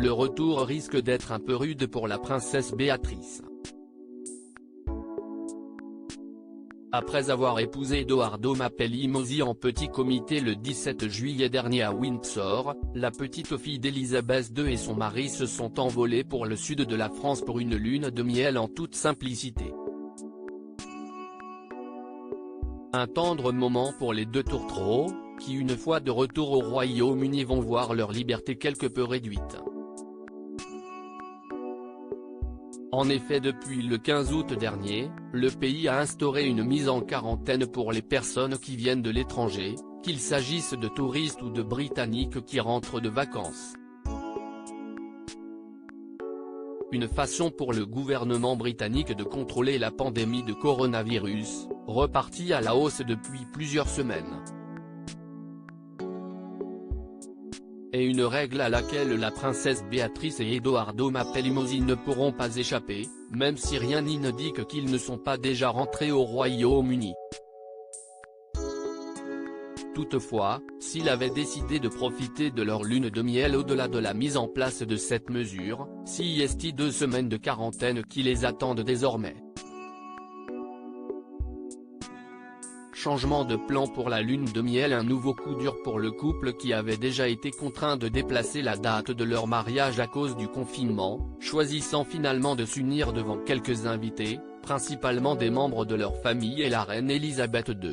le retour risque d'être un peu rude pour la princesse Béatrice. Après avoir épousé Edoardo Mapelli-Mozzi en petit comité le 17 juillet dernier à Windsor, la petite fille d'Élisabeth II et son mari se sont envolés pour le sud de la France pour une lune de miel en toute simplicité. Un tendre moment pour les deux tourtereaux, qui une fois de retour au Royaume-Uni vont voir leur liberté quelque peu réduite. En effet, depuis le 15 août dernier, le pays a instauré une mise en quarantaine pour les personnes qui viennent de l'étranger, qu'il s'agisse de touristes ou de Britanniques qui rentrent de vacances. Une façon pour le gouvernement britannique de contrôler la pandémie de coronavirus, repartie à la hausse depuis plusieurs semaines. Et une règle à laquelle la princesse Béatrice et Edoardo Mapelli-Mozzi ne pourront pas échapper, même si rien n'indique qu'ils ne sont pas déjà rentrés au Royaume-Uni. Toutefois, s'ils avaient décidé de profiter de leur lune de miel au-delà de la mise en place de cette mesure, s'y est 2 semaines de quarantaine qui les attendent désormais. Changement de plan pour la lune de miel. Un nouveau coup dur pour le couple qui avait déjà été contraint de déplacer la date de leur mariage à cause du confinement, choisissant finalement de s'unir devant quelques invités, principalement des membres de leur famille et la reine Elisabeth II.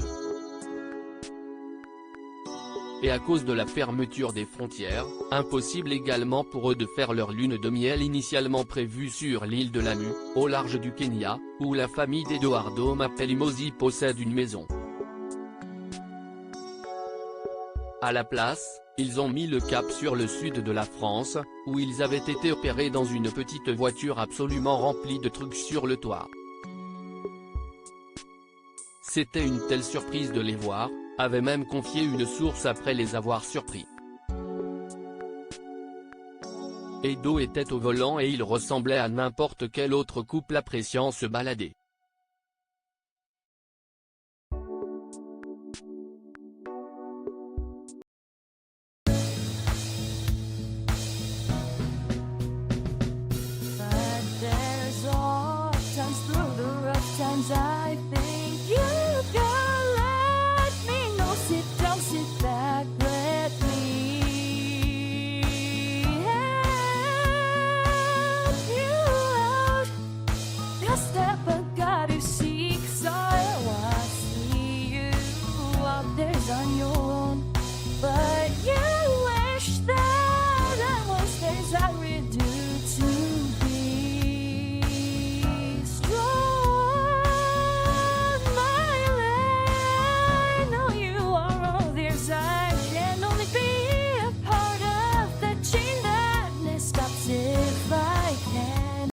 Et à cause de la fermeture des frontières, impossible également pour eux de faire leur lune de miel initialement prévue sur l'île de Lamu, au large du Kenya, où la famille d'Edoardo Mapelli-Mozzi possède une maison. À la place, ils ont mis le cap sur le sud de la France, où ils avaient été opérés dans une petite voiture absolument remplie de trucs sur le toit. C'était une telle surprise de les voir, avait même confié une source après les avoir surpris. Edo était au volant et il ressemblait à n'importe quel autre couple appréciant se balader.